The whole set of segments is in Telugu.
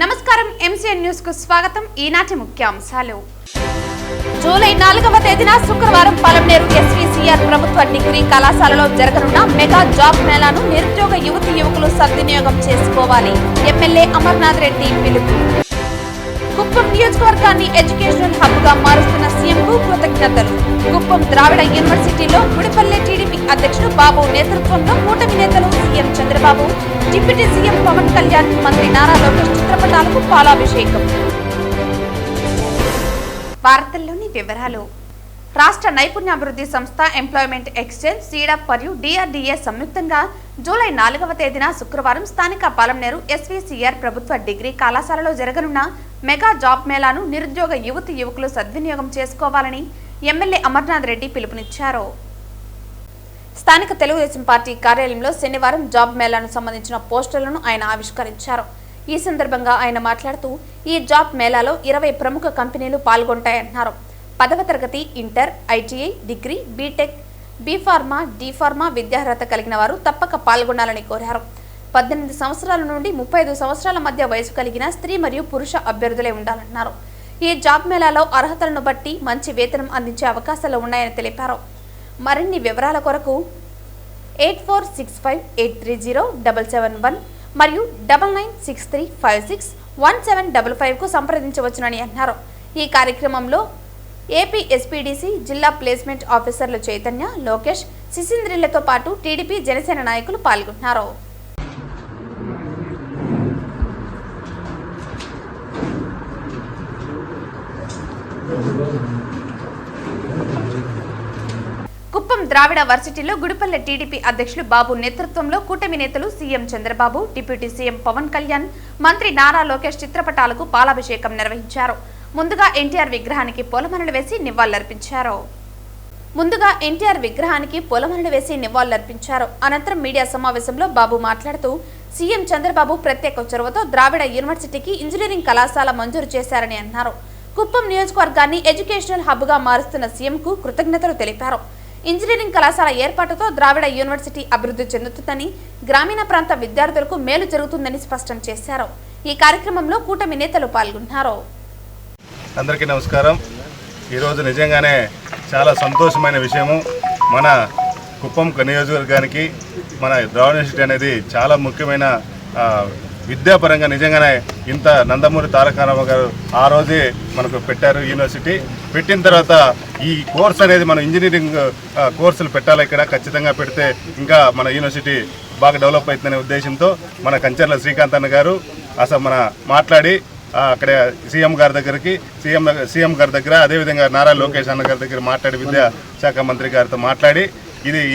నమస్కారం ఎంసీఎన్ న్యూస్ కు స్వాగతం. ఈనాటి ముఖ్యాంశాలు. జూలై 4వ తేదీన శుక్రవారం పలమనేరు ఎస్వీసీఆర్ ప్రభుత్వ డిగ్రీ కళాశాలలో జరగనున్న మెగా జాబ్ మేళాను నిరుద్యోగ యువకులు సద్వినియోగం చేసుకోవాలి. ఎమ్మెల్యే అమర్నాథ్ రెడ్డి పిలుపు. కుప్పం నియోజకవర్గాన్ని ఎడ్యుకేషనల్ హబ్ గా మారుస్తున్న సీఎంకు కృతజ్ఞతలు. కుప్పం ద్రావిడ యూనివర్సిటీలో గుడిపల్లె టీడీపీ అధ్యక్షుడు బాబు నేతృత్వంలో కూటమి నేతలు CM Chandrababu, deputy CM Pawan Kalyan, మంత్రి నారా లోకేష్ చిత్రపటాలకు పాలాభిషేకం. వార్తల్లోని వివరాలు. రాష్ట్ర నైపుణ్యాభివృద్ధి సంస్థ, ఎంప్లాయ్మెంట్ ఎక్స్చేంజ్, సీడప్ మరియు డిఆర్డీఏ సంయుక్తంగా జూలై 4వ తేదీన శుక్రవారం స్థానిక పలమనేరు ఎస్వీసీఆర్ ప్రభుత్వ డిగ్రీ కళాశాలలో జరగనున్న మెగా జాబ్ మేళాను నిరుద్యోగ యువకులు సద్వినియోగం చేసుకోవాలని ఎమ్మెల్యే అమర్నాథ్ రెడ్డి పిలుపునిచ్చారు. స్థానిక తెలుగుదేశం పార్టీ కార్యాలయంలో శనివారం జాబ్ మేళాను సంబంధించిన పోస్టర్లను ఆయన ఆవిష్కరించారు. ఈ సందర్భంగా ఆయన మాట్లాడుతూ, ఈ జాబ్ మేళాలో 20 ప్రముఖ కంపెనీలు పాల్గొంటాయన్నారు. 10వ తరగతి, inter, ITI, degree, B Tech, B Pharma, D Pharma విద్యార్హత కలిగిన వారు తప్పక పాల్గొనాలని కోరారు. 18 సంవత్సరాల నుండి 35 సంవత్సరాల మధ్య వయసు కలిగిన స్త్రీ మరియు పురుష అభ్యర్థులే ఉండాలన్నారు. ఈ జాబ్ మేళాలో అర్హతలను బట్టి మంచి వేతనం అందించే అవకాశాలు ఉన్నాయని తెలిపారు. మరిన్ని వివరాల కొరకు 8465830771 మరియు 9963561755 కు సంప్రదించవచ్చునని అన్నారు. ఈ కార్యక్రమంలో ఏపీ ఎస్పీడీసీ జిల్లా ప్లేస్మెంట్ ఆఫీసర్లు చైతన్య, లోకేష్, శిశింద్రిలతో పాటు టీడీపీ, జనసేన నాయకులు పాల్గొన్నారు. కుప్పం ద్రావిడ వర్సిటీలో గుడిపల్లె టీడీపీ అధ్యక్షులు బాబు నేతృత్వంలో కూటమి నేతలు CM Chandrababu, deputy CM Pawan Kalyan, మంత్రి నారా లోకేష్ చిత్రపటాలకు పాలాభిషేకం నిర్వహించారు. ముందుగా ఎన్టీఆర్ విగ్రహానికి పూలమాలలు వేసి నివాళులర్పించారు. అనంతరం మీడియా సమావేశంలో బాబు మాట్లాడుతూ, సీఎం చంద్రబాబు ప్రత్యేక చొరవతో ద్రావిడ యూనివర్సిటీకి ఇంజనీరింగ్ కళాశాల మంజూరు చేశారని అన్నారు. కుప్పం నియోజకవర్గాన్ని ఎడ్యుకేషనల్ హబ్ గా మారుస్తున్న సీఎంకు కృతజ్ఞతలు తెలిపారు. ఇంజనీరింగ్ కళాశాల ఏర్పాటుతో ద్రావిడ యూనివర్సిటీ అభివృద్ధి చెందుతుందని, గ్రామీణ ప్రాంత విద్యార్థులకు మేలు జరుగుతుందని స్పష్టం చేశారు. ఈ కార్యక్రమంలో కూటమి నేతలు పాల్గొన్నారు. అందరికీ నమస్కారం. ఈరోజు నిజంగానే చాలా సంతోషమైన విషయము. మన కుప్పం నియోజకవర్గానికి మన ద్రావిడ యూనివర్సిటీ అనేది చాలా ముఖ్యమైన విద్యాపరంగా నిజంగానే ఇంత నందమూరి తారక రామారావు గారు ఆ రోజే మనకు పెట్టారు. యూనివర్సిటీ పెట్టిన తర్వాత ఈ కోర్స్ అనేది మనం ఇంజనీరింగ్ కోర్సులు పెట్టాలి, ఇక్కడ ఖచ్చితంగా పెడితే ఇంకా మన యూనివర్సిటీ బాగా డెవలప్ అవుతుందనే ఉద్దేశంతో మన కంచర్ల శ్రీకాంత్ అన్న గారు అసలు మన మాట్లాడి అక్కడ సీఎం గారి దగ్గర అదేవిధంగా నారా లోకేష్ అన్న గారి దగ్గర మాట్లాడి విద్యాశాఖ మంత్రి గారితో మాట్లాడి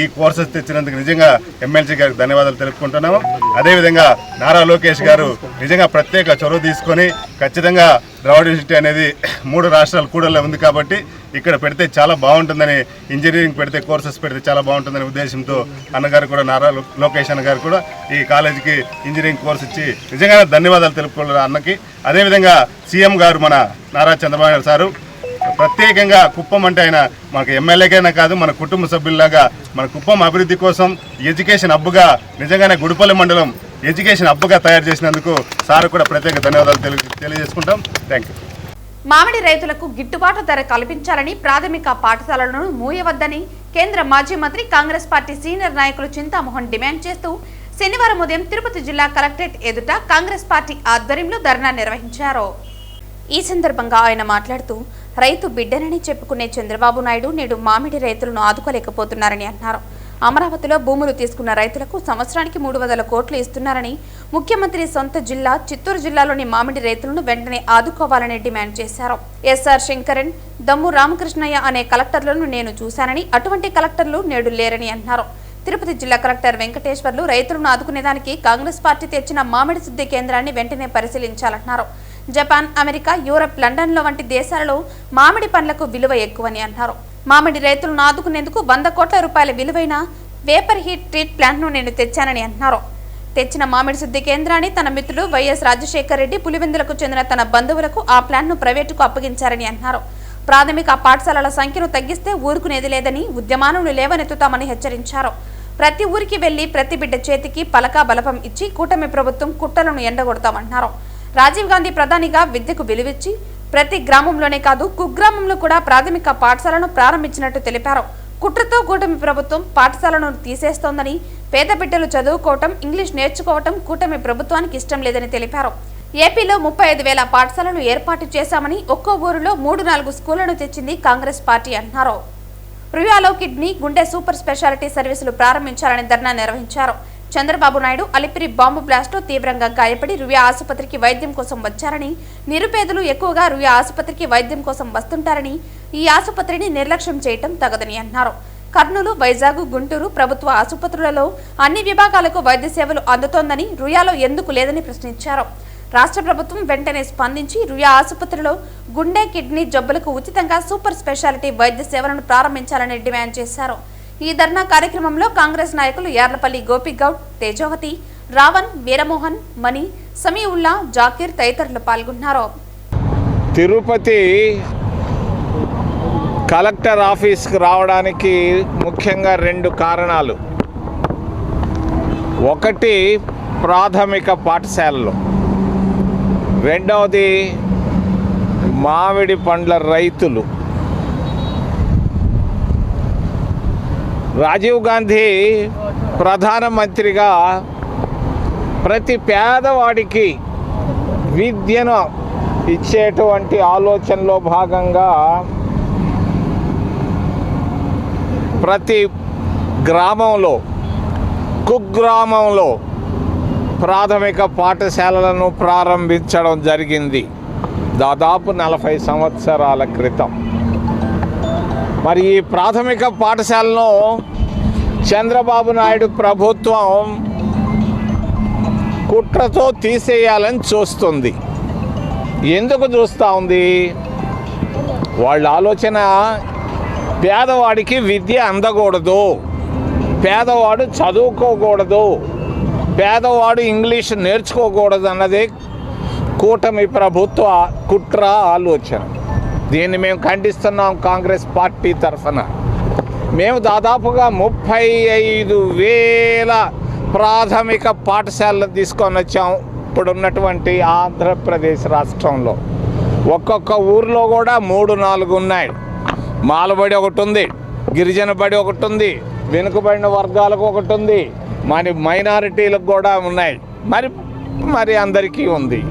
ఈ కోర్సెస్ తెచ్చినందుకు నిజంగా ఎమ్మెల్సీ గారికి ధన్యవాదాలు తెలుపుకుంటున్నాము. అదేవిధంగా నారా లోకేష్ గారు నిజంగా ప్రత్యేక చొరవ తీసుకొని ఖచ్చితంగా ద్రావిడ యూనివర్సిటీ అనేది 3 రాష్ట్రాల కూడల్లో ఉంది కాబట్టి ఇక్కడ పెడితే చాలా బాగుంటుందని, ఇంజనీరింగ్ పెడితే కోర్సెస్ పెడితే చాలా బాగుంటుందనే ఉద్దేశంతో అన్నగారు కూడా నారా లోకేష్ అన్న గారు కూడా ఈ కాలేజీకి ఇంజనీరింగ్ కోర్స్ ఇచ్చి నిజంగా ధన్యవాదాలు తెలుపుకున్నారు అన్నకి. అదేవిధంగా సీఎం గారు మన నారా చంద్రబాబు నాయుడు సారు ప్రత్యేకంగా కుప్పం అంటే ఆయన మనకు ఎమ్మెల్యేకైనా కాదు, మన కుటుంబ సభ్యుల్లాగా మన కుప్పం అభివృద్ధి కోసం ఎడ్యుకేషన్ హబ్గా నిజంగానే గుడిపల్లి మండలం ఎడ్యుకేషన్ హబ్గా తయారు చేసినందుకు సార్ కూడా ప్రత్యేక ధన్యవాదాలు తెలియజేసుకుంటాం. Thank you. మామిడి రైతులకు గిట్టుబాటు ధర కల్పించాలని, ప్రాథమిక పాఠశాలలను మూయవద్దని కేంద్ర మాజీ మంత్రి, కాంగ్రెస్ పార్టీ సీనియర్ నాయకులు చింతామోహన్ డిమాండ్ చేస్తూ శనివారం ఉదయం తిరుపతి జిల్లా కలెక్టరేట్ ఎదుట కాంగ్రెస్ పార్టీ ఆధ్వర్యంలో ధర్నా నిర్వహించారు. ఈ సందర్భంగా ఆయన మాట్లాడుతూ, రైతు బిడ్డనని చెప్పుకునే చంద్రబాబు నాయుడు నేడు మామిడి రైతులను ఆదుకోలేకపోతున్నారని అన్నారు. అమరావతిలో భూములు తీసుకున్న రైతులకు సంవత్సరానికి 300 కోట్లు ఇస్తున్నారని, ముఖ్యమంత్రి సొంత జిల్లా చిత్తూరు జిల్లాలోని మామిడి రైతులను వెంటనే ఆదుకోవాలని డిమాండ్ చేశారు. ఎస్ఆర్ శంకరన్, దమ్ము రామకృష్ణయ్య అనే కలెక్టర్లను నేను చూశానని, అటువంటి కలెక్టర్లు నేడు లేరని అన్నారు. తిరుపతి జిల్లా కలెక్టర్ వెంకటేశ్వర్లు రైతులను ఆదుకునేదానికి కాంగ్రెస్ పార్టీ తెచ్చిన మామిడి శుద్ధి కేంద్రాన్ని వెంటనే పరిశీలించాలన్నారు. జపాన్, అమెరికా, యూరప్, లండన్లో వంటి దేశాలలో మామిడి పండ్లకు విలువ ఎక్కువని అన్నారు. మామిడి రైతులను ఆదుకునేందుకు 100 కోట్ల రూపాయల విలువైన వేపర్ హీట్ ట్రీట్ ప్లాంట్ను నేను తెచ్చానని అన్నారు. తెచ్చిన మామిడి శుద్ధి కేంద్రాన్ని తన మిత్రుడు వైఎస్ రాజశేఖర్ రెడ్డి పులివెందులకు చెందిన తన బంధువులకు ఆ ప్లాంట్ను ప్రైవేటుకు అప్పగించారని అన్నారు. ప్రాథమిక పాఠశాలల సంఖ్యను తగ్గిస్తే ఊరుకునేది లేదని, ఉద్యమాలను లేవనెత్తుతామని హెచ్చరించారు. ప్రతి ఊరికి వెళ్లి ప్రతి బిడ్డ చేతికి పలకా బలపం ఇచ్చి కూటమి ప్రభుత్వం కుట్రలను ఎండగొడతామన్నారు. రాజీవ్ గాంధీ ప్రధానిగా విద్యకు విలువిచ్చి ప్రతి గ్రామంలోనే కాదు కుగ్రామంలో కూడా ప్రాథమిక పాఠశాలను ప్రారంభించినట్టు తెలిపారు. కుట్రతో కూటమి ప్రభుత్వం పాఠశాలను తీసేస్తోందని, పేద బిడ్డలు చదువుకోవటం, ఇంగ్లీష్ నేర్చుకోవటం కూటమి ప్రభుత్వానికి ఇష్టం లేదని తెలిపారు. ఏపీలో 35,000 పాఠశాలను ఏర్పాటు చేశామని, ఒక్కో ఊరిలో 3-4 స్కూళ్లను తెచ్చింది కాంగ్రెస్ పార్టీ అన్నారు. రుయాలో కిడ్నీ, గుండె సూపర్ స్పెషాలిటీ సర్వీసులు ప్రారంభించాలని ధర్నా నిర్వహించారు. చంద్రబాబు నాయుడు అలిపిరి బాంబు బ్లాస్ట్లో తీవ్రంగా గాయపడి రుయా ఆసుపత్రికి వైద్యం కోసం వచ్చారని, నిరుపేదలు ఎక్కువగా రుయా ఆసుపత్రికి వైద్యం కోసం వస్తుంటారని, ఈ ఆసుపత్రిని నిర్లక్ష్యం చేయటం తగదని అన్నారు. కర్నూలు, వైజాగ్, గుంటూరు ప్రభుత్వ ఆసుపత్రులలో అన్ని విభాగాలకు వైద్య సేవలు అందుతోందని, రుయాలో ఎందుకు లేదని ప్రశ్నించారు. రాష్ట్ర ప్రభుత్వం వెంటనే స్పందించి రుయా ఆసుపత్రిలో గుండె, కిడ్నీ జబ్బులకు ఉచితంగా సూపర్ స్పెషాలిటీ వైద్య సేవలను ప్రారంభించాలని డిమాండ్ చేశారు. ఈ ధర్నా కార్యక్రమంలో కాంగ్రెస్ నాయకులు యార్లపల్లి గోపిగౌడ్, తేజోవతి, రావణ్, వీరమోహన్, మణి, సమీవుల్లా, జాకీర్ తదితరులు పాల్గొన్నారు. తిరుపతి కలెక్టర్ ఆఫీస్కి రావడానికి ముఖ్యంగా 2 కారణాలు. ఒకటి ప్రాథమిక పాఠశాలలు, రెండవది మామిడి పండ్ల రైతులు. రాజీవ్ గాంధీ ప్రధానమంత్రిగా ప్రతి పేదవాడికి విద్యను ఇచ్చేటువంటి ఆలోచనలో భాగంగా ప్రతి గ్రామంలో, కుగ్రామంలో ప్రాథమిక పాఠశాలలను ప్రారంభించడం జరిగింది దాదాపు 40 సంవత్సరాల క్రితం. మరి ఈ ప్రాథమిక పాఠశాలను చంద్రబాబు నాయుడు ప్రభుత్వం కుట్రతో తీసేయాలని చూస్తుంది. ఎందుకు చూస్తూ ఉంది? వాళ్ళ ఆలోచన పేదవాడికి విద్య అందకూడదు, పేదవాడు చదువుకోకూడదు, పేదవాడు ఇంగ్లీష్ నేర్చుకోకూడదు అన్నదే కూటమి ప్రభుత్వ కుట్ర ఆలోచన. దీన్ని మేము ఖండిస్తున్నాం. కాంగ్రెస్ పార్టీ తరఫున మేము దాదాపుగా 35,000 ప్రాథమిక పాఠశాలను తీసుకొని వచ్చాం ఇప్పుడున్నటువంటి ఆంధ్రప్రదేశ్ రాష్ట్రంలో. ఒక్కొక్క ఊరిలో కూడా 3-4 ఉన్నాయి. మాలబడి ఒకటి ఉంది, గిరిజన బడి ఒకటి ఉంది, వెనుకబడిన వర్గాలకు ఒకటి ఉంది, మరి మైనారిటీలకు కూడా ఉన్నాయి, మరి అందరికీ ఉంది.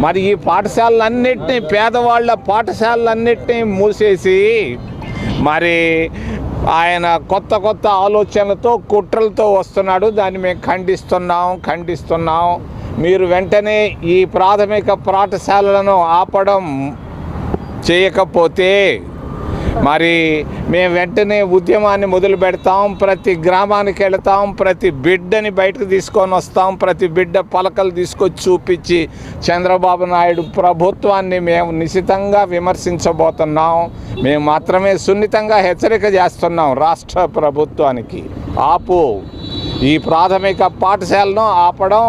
మరి ఈ పాఠశాలలన్నింటినీ, పేదవాళ్ళ పాఠశాలలన్నింటినీ మూసేసి మరి ఆయన కొత్త ఆలోచనలతో, కుట్రలతో వస్తున్నాడు. దాన్ని మేము ఖండిస్తున్నాం. మీరు వెంటనే ఈ ప్రాథమిక పాఠశాలలను ఆపడం చేయకపోతే మరి మేము వెంటనే ఉద్యమాన్ని మొదలు పెడతాం. ప్రతి గ్రామానికి వెళతాం, ప్రతి బిడ్డని బయటకు తీసుకొని వస్తాం, ప్రతి బిడ్డ పలకలు తీసుకొచ్చి చూపించి చంద్రబాబు నాయుడు ప్రభుత్వాన్ని మేము నిశితంగా విమర్శించబోతున్నాం. మేము మాత్రమే సున్నితంగా హెచ్చరిక చేస్తున్నాం రాష్ట్ర ప్రభుత్వానికి. ఆపు, ఈ ప్రాథమిక పాఠశాలను ఆపడం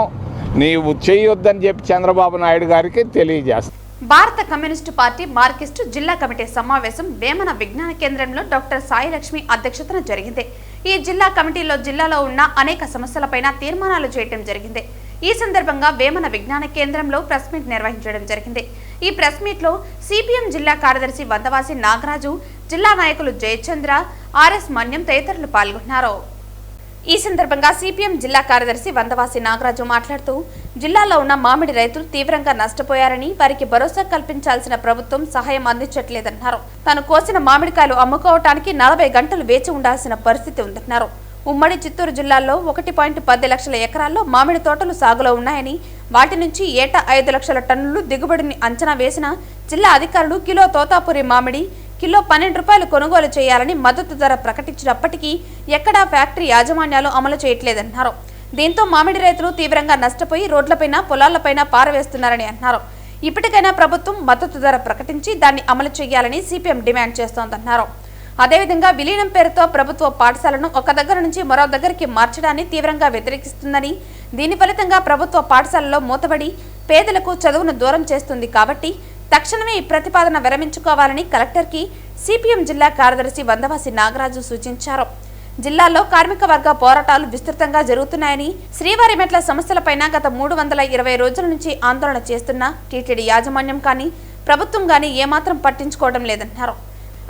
నీవు చేయొద్దని చెప్పి చంద్రబాబు నాయుడు గారికి తెలియజేస్తాం. భారత కమ్యూనిస్టు పార్టీ మార్కిస్టు జిల్లా కమిటీ సమావేశం వేమన విజ్ఞాన కేంద్రంలో డాక్టర్ సాయి లక్ష్మి అధ్యక్షతన జరిగింది. ఈ జిల్లా కమిటీలో జిల్లాలో ఉన్న అనేక సమస్యలపైన తీర్మానాలు చేయడం జరిగింది. ఈ సందర్భంగా వేమన విజ్ఞాన కేంద్రంలో ప్రెస్ మీట్ నిర్వహించడం జరిగింది. ఈ ప్రెస్ మీట్ లో సిపిఎం జిల్లా కార్యదర్శి వందవాసి నాగరాజు, జిల్లా నాయకులు జయచంద్ర, ఆర్ఎస్ మన్యం తదితరులు పాల్గొన్నారు. ఈ సందర్భంగా సిపిఎం జిల్లా కార్యదర్శి వందవాసి నాగరాజు మాట్లాడుతూ, జిల్లాలో ఉన్న మామిడి రైతులు తీవ్రంగా నష్టపోయారని, వారికి భరోసా కల్పించాల్సిన ప్రభుత్వం సహాయం అందించట్లేదన్నారు. తాను కోసిన మామిడికాయలు అమ్ముకోవటానికి 40 గంటలు వేచి ఉండాల్సిన పరిస్థితి ఉందన్నారు. ఉమ్మడి చిత్తూరు జిల్లాలో 1.10 లక్షల ఎకరాల్లో మామిడి తోటలు సాగులో ఉన్నాయని, వాటి నుంచి ఏటా 5 లక్షల టన్నులు దిగుబడిని అంచనా వేసిన జిల్లా అధికారులు కిలో తోతాపురి మామిడి కిలో 12 రూపాయలు కొనుగోలు చేయాలని మద్దతు ధర ప్రకటించినప్పటికీ ఎక్కడా ఫ్యాక్టరీ యాజమాన్యాలు అమలు చేయట్లేదన్నారు. దీంతో మామిడి రైతులు తీవ్రంగా నష్టపోయి రోడ్లపైన, పొలాలపైన పారవేస్తున్నారని అన్నారు. ఇప్పటికైనా ప్రభుత్వం మద్దతు ధర ప్రకటించి దాన్ని అమలు చేయాలని సిపిఎం డిమాండ్ చేస్తోందన్నారు. అదేవిధంగా విలీనం పేరుతో ప్రభుత్వ పాఠశాలను ఒక దగ్గర నుంచి మరో దగ్గరికి మార్చడాన్ని తీవ్రంగా వ్యతిరేకిస్తుందని, దీని ఫలితంగా ప్రభుత్వ పాఠశాలలో మూతబడి పేదలకు చదువును దూరం చేస్తుంది కాబట్టి తక్షణమే ఈ ప్రతిపాదన విరమించుకోవాలని కలెక్టర్కి సిపిఎం జిల్లా కార్యదర్శి వందవాసి నాగరాజు సూచించారు. జిల్లాలో కార్మిక వర్గ పోరాటాలు విస్తృతంగా జరుగుతున్నాయని, శ్రీవారిమెట్ల సమస్యలపైన గత 320 రోజుల నుంచి ఆందోళన చేస్తున్న టీటీడీ యాజమాన్యం కానీ ప్రభుత్వం కానీ ఏమాత్రం పట్టించుకోవడం లేదన్నారు.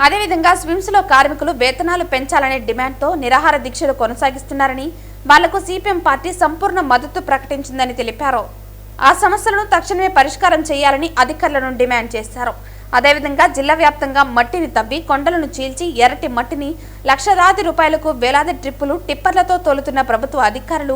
అదేవిధంగా స్విమ్స్ లో కార్మికులు వేతనాలు పెంచాలనే డిమాండ్తో నిరాహార దీక్షలు కొనసాగిస్తున్నారని, వాళ్లకు సిపిఎం పార్టీ సంపూర్ణ మద్దతు ప్రకటించిందని తెలిపారు. ఆ సమస్యలను తక్షణమే పరిష్కారం చేయాలని అధికారులను డిమాండ్ చేశారు. అదేవిధంగా జిల్లా వ్యాప్తంగా మట్టిని తవ్వి కొండలను చీల్చి ఎర్రటి మట్టిని లక్షలాది రూపాయలకు వేలాది ట్రిప్పులు టిప్పర్లతో తోలుతున్న ప్రభుత్వ అధికారులు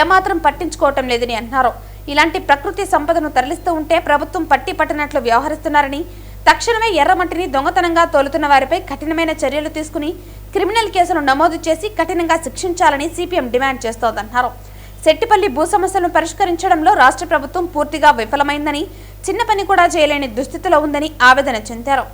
ఏమాత్రం పట్టించుకోవటం లేదని అన్నారు. ఇలాంటి ప్రకృతి సంపదను తరలిస్తూ ఉంటే ప్రభుత్వం పట్టినట్లు వ్యవహరిస్తున్నారని, తక్షణమే ఎర్రమట్టిని దొంగతనంగా తోలుతున్న వారిపై కఠినమైన చర్యలు తీసుకుని క్రిమినల్ కేసులు నమోదు చేసి కఠినంగా శిక్షించాలని సిపిఎం డిమాండ్ చేస్తోందన్నారు. సెట్టిపల్లి భూ సమస్యలను పరిష్కరించడంలో రాష్ట్ర ప్రభుత్వం పూర్తిగా విఫలమైందని, చిన్న పని కూడా చేయలేని దుస్థితిలో ఉందని ఆవేదన చెందారు.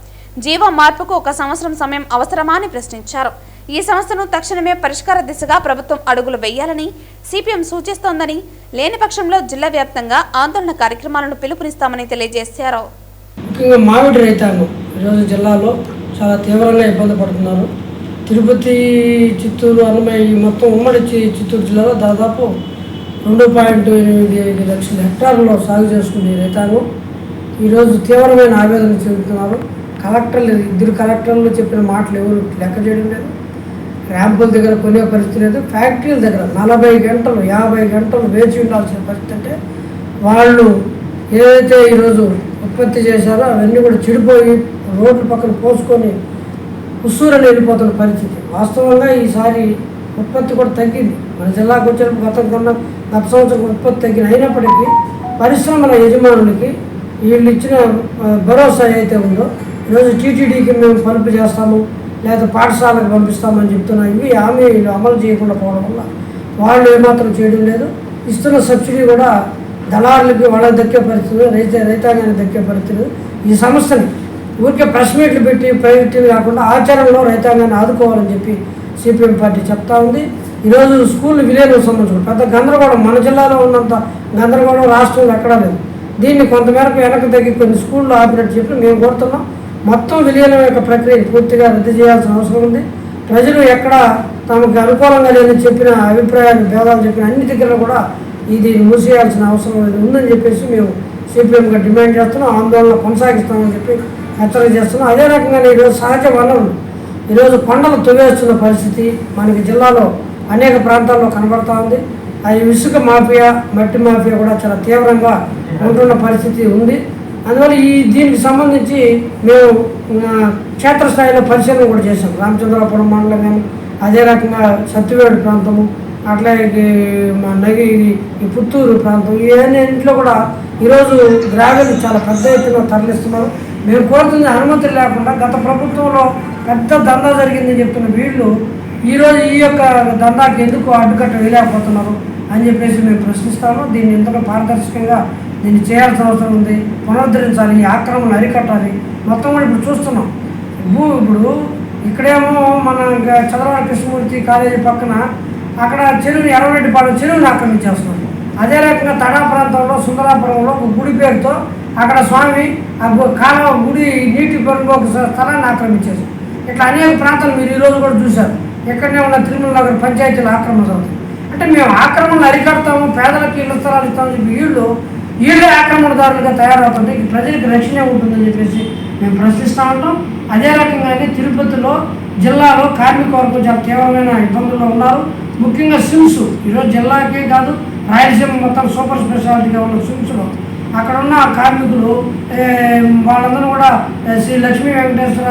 జీవో మార్పుకు 1 సంవత్సరం సమయం అవసరమా అని ప్రశ్నించారు. ఈ సమస్యను తక్షణమే పరిష్కార దిశగా ప్రభుత్వం అడుగులు వేయాలని సిపిఎం సూచిస్తోందని, లేని పక్షంలో జిల్లా వ్యాప్తంగా ఆందోళన కార్యక్రమాలను పిలుపునిస్తామని తెలియజేశారు. ముఖ్యంగా మామిడి రైతాంగం ఈరోజు జిల్లాలో చాలా తీవ్రంగా ఇబ్బంది పడుతున్నారు. తిరుపతి, చిత్తూరు, అన్నమయ్య మొత్తం ఉమ్మడి చిత్తూరు జిల్లాలో దాదాపు 2.8 లక్షల హెక్టార్లలో సాగు చేసుకునే రైతాంగం ఈరోజు తీవ్రమైన ఆవేదన చెందుతున్నారు. ఇద్దరు కలెక్టర్లు చెప్పిన మాటలు ఎవరు లెక్క చేయడం లేదు. ర్యాంపుల దగ్గర కొనే పరిస్థితి లేదు. ఫ్యాక్టరీల దగ్గర 40 గంటలు 50 గంటలు వేచి ఉండాల్సిన పరిస్థితి. అంటే వాళ్ళు ఏదైతే ఈరోజు ఉత్పత్తి చేశారో అవన్నీ కూడా చెడిపోయి రోడ్ల పక్కన పోసుకొని ఉస్సూరని వెళ్ళిపోతున్న పరిస్థితి. వాస్తవంగా ఈసారి ఉత్పత్తి కూడా తగ్గింది. మన జిల్లాకు వచ్చినప్పుడు గత సంవత్సరం ఉత్పత్తి తగ్గిన అయినప్పటికీ పరిశ్రమల యజమానులకి వీళ్ళు ఇచ్చిన భరోసా ఏదైతే ఉందో, ఈరోజు టీటీడీకి మేము పలుపు చేస్తాము లేదా పాఠశాలకు పంపిస్తామని చెప్తున్నాం. ఇవి హామీలు అమలు చేయకుండా పోవడం వల్ల వాళ్ళు ఏమాత్రం చేయడం లేదు. ఇస్తున్న సబ్సిడీ కూడా దళారులకి వాళ్ళకి దక్కే పరిస్థితులు, రైతాంగానికి దక్కే పరిస్థితులు. ఈ సమస్యని ఊరికే ప్రెస్ మీట్లు పెట్టి ప్రైవేటీలు కాకుండా ఆచరణలో రైతాంగాన్ని ఆదుకోవాలని చెప్పి సిపిఎం పార్టీ చెప్తా ఉంది. ఈరోజు స్కూల్ విలేజ్కి సంబంధించిన పెద్ద గందరగోళం, మన జిల్లాలో ఉన్నంత గందరగోళం రాష్ట్రంలో ఎక్కడా లేదు. దీన్ని కొంతమేరకు వెనక్కి తగ్గి కొన్ని స్కూళ్ళు ఆపినట్టు చెప్పి మేము కోరుతున్నాం. మొత్తం విలీనం యొక్క ప్రక్రియ పూర్తిగా రద్దు చేయాల్సిన అవసరం ఉంది. ప్రజలు ఎక్కడ తమకు అనుకూలంగా లేదని చెప్పిన అభిప్రాయాలు, భేదాలు చెప్పిన అన్ని దగ్గర కూడా ఇది మూసేయాల్సిన అవసరం ఉందని చెప్పేసి మేము సిపిఎంగా డిమాండ్ చేస్తున్నాం. ఆందోళన కొనసాగిస్తామని చెప్పి హెచ్చరిక చేస్తున్నాం. అదే రకంగా ఈరోజు సహజ వనరులు ఈరోజు కొండలు తొవ్వేస్తున్న పరిస్థితి మనకి జిల్లాలో అనేక ప్రాంతాల్లో కనబడతా ఉంది. అది ఇసుక మాఫియా, మట్టి మాఫియా కూడా చాలా తీవ్రంగా ఉంటున్న పరిస్థితి ఉంది. అందువల్ల దీనికి సంబంధించి మేము క్షేత్రస్థాయిలో పరిశీలన కూడా చేశాం. రామచంద్రాపురం మండలం కానీ, అదే రకంగా సత్యవేడు ప్రాంతము, అట్లాగే ఈ పుత్తూరు ప్రాంతం, ఇవన్నింటిలో కూడా ఈరోజు గ్రావెల్ చాలా పెద్ద ఎత్తున తరలిస్తున్నారు. మేము కోరుతుంది అనుమతులు లేకుండా గత ప్రభుత్వంలో పెద్ద దందా జరిగిందని చెప్తున్న వీళ్ళు ఈరోజు ఈ యొక్క దందాకి ఎందుకు అడ్డుకట్ట వేయలేకపోతున్నారు అని చెప్పేసి మేము ప్రశ్నిస్తాము. దీన్ని ఎంతగా పారదర్శకంగా దీన్ని చేయాల్సిన అవసరం ఉంది. పునరుద్ధరించాలి, ఈ ఆక్రమణ అరికట్టాలి. మొత్తం కూడా ఇప్పుడు చూస్తున్నాం. ఇప్పుడు ఇక్కడేమో మన చంద్రబాబు కృష్ణమూర్తి కాలేజీ పక్కన అక్కడ చెరువుని ఎర్రరెడ్డిపాలెం చెరువుని ఆక్రమించేస్తున్నారు. అదే రకంగా తడా ప్రాంతంలో సుందరాపురంలో ఒక గుడి పేరుతో అక్కడ స్వామి కాలువ గుడి నీటి పొరంలో ఒక స్థలాన్ని ఆక్రమించేసి ఇట్లా అనేక ప్రాంతాలు మీరు ఈరోజు కూడా చూశారు. ఎక్కడనే ఉన్న తిరుమల నగర్ పంచాయతీలు ఆక్రమణ జరుగుతుంది. అంటే మేము ఆక్రమణ అరికడతాము, పేదలకు ఇళ్ల స్థలాలు ఇస్తామని చెప్పి వీళ్ళే ఆక్రమణదారులుగా తయారవుతుంటే ప్రజలకు రక్షణ ఉంటుందని చెప్పేసి మేము ప్రశ్నిస్తూ ఉంటాం. అదే రకంగానే తిరుపతిలో జిల్లాలో కార్మిక వర్గం చాలా తీవ్రమైన ఇబ్బందుల్లో ఉన్నారు. ముఖ్యంగా సిమ్స్ ఈరోజు జిల్లాకే కాదు రాయలసీమ మొత్తం సూపర్ స్పెషాలిటీగా ఉన్న సిమ్స్లో అక్కడ ఉన్న కార్మికులు వాళ్ళందరూ కూడా శ్రీ లక్ష్మీ వెంకటేశ్వర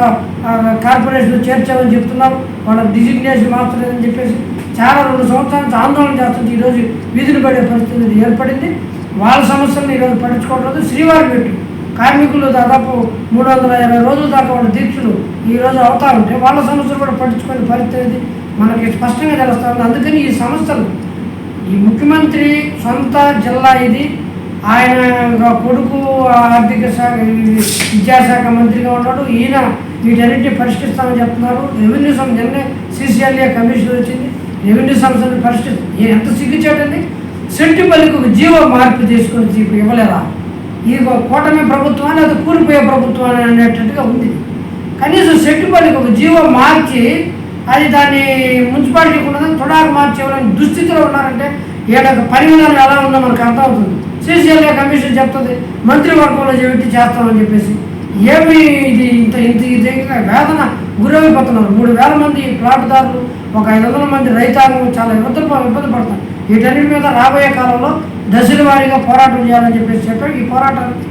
కార్పొరేషన్లో చేర్చామని చెప్తున్నారు. వాళ్ళ డిజిగ్నేషన్ మార్చలేదని చెప్పేసి చాలా 2 సంవత్సరాల నుంచి ఆందోళన చేస్తుంది. ఈరోజు వీధులు పడే పరిస్థితి ఏర్పడింది. వాళ్ళ సమస్యలను ఈరోజు పట్టించుకోవట్లేదు. శ్రీవారి పెట్టి కార్మికులు దాదాపు 320 రోజుల దాకా వాళ్ళ దీక్షలు ఈరోజు అవుతా ఉంటే వాళ్ళ సమస్యలు కూడా పట్టించుకునే పరిస్థితి మనకి స్పష్టంగా తెలుస్తూ ఉంది. అందుకని ఈ సమస్యలు ఈ ముఖ్యమంత్రి సొంత జిల్లా ఇది, ఆయన కొడుకు ఆర్థిక శాఖ విద్యాశాఖ మంత్రిగా ఉన్నాడు. ఈయన వీటన్నింటినీ పరిష్కరిస్తామని చెప్తున్నారు. రెవెన్యూ నిన్నే CCLA కమిషన్ వచ్చింది. రెవెన్యూ సమస్యలను పరిష్కరిస్తుంది. ఎంత సిగ్గుచేటండి. సెట్టిపల్లికి ఒక జీవో మార్పు తీసుకొని ఇప్పుడు ఇవ్వలేదా? ఇది కూటమి ప్రభుత్వం లేదా కూలిపోయే ప్రభుత్వం అనేటట్టుగా ఉంది. కనీసం సెట్టిపల్లికి ఒక జీవో మార్చి అది దాన్ని మున్సిపాలిటీకి ఉన్నదని తొడాకు మార్చి ఎవరైనా దుస్థితిలో ఉన్నారంటే ఏడాది పని విధానం ఎలా ఉందో మనకు అర్థమవుతుంది. సీసీఎల్ఏ కమిషన్ చెప్తుంది మంత్రివర్గంలో చేపెట్టి చేస్తామని చెప్పేసి. ఏమి ఇది ఇంత వేదన గురైపోతున్నారు. 3,000 మంది ప్లాట్దారులు, ఒక 500 మంది రైతాంగం చాలా ఇబ్బంది పడుతున్నారు. వీటన్నిటి మీద రాబోయే కాలంలో దశల వారీగా పోరాటం చేయాలని చెప్పారు. ఈ పోరాటానికి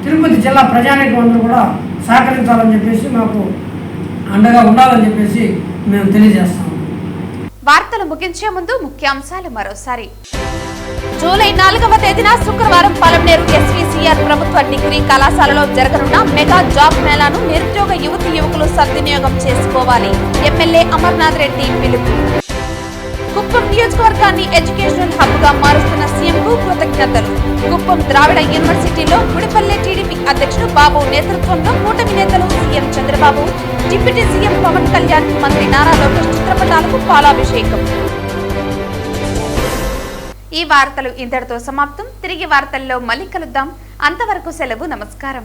తిరుపతి జిల్లా ప్రజానీకం అందరూ కూడా సహకరించాలని చెప్పేసి, మాకు అండగా ఉండాలని చెప్పేసి మేము తెలియజేస్తాము. వార్తలు ముగించే ముందు ముఖ్యాంశాలు మరోసారి. జూలై 4వ తేదీన శుక్రవారం పలమనేరు ఎస్వీసీఆర్ ప్రభుత్వ డిగ్రీ కళాశాలలో జరగనున్న మెగా జాబ్ మేళాను నిరుద్యోగ యువతీ యువకులు సద్వినియోగం చేసుకోవాలి. ఎమ్మెల్యే అమర్నాథ్ రెడ్డి పిలుపు. కుప్పం నియోజకవర్గాన్ని ఎడ్యుకేషనల్ హబ్ గా మారుస్తున్న సీఎంకు కృతజ్ఞతలు. కుప్పం ద్రావిడ యూనివర్సిటీలో గుడిపల్లె టీడీపీ అధ్యక్షుడు బాబు నేతృత్వంలో కూటమి నేతలు CM Chandrababu, deputy CM Pawan Kalyan, మంత్రి నారా లోకేష్ చిత్రపటాలకు పాలాభిషేకం. ఈ వార్తలు ఇంతటితో సమాప్తం. తిరిగి వార్తల్లో మళ్ళీ కలుద్దాం. అంతవరకు సెలవు. నమస్కారం.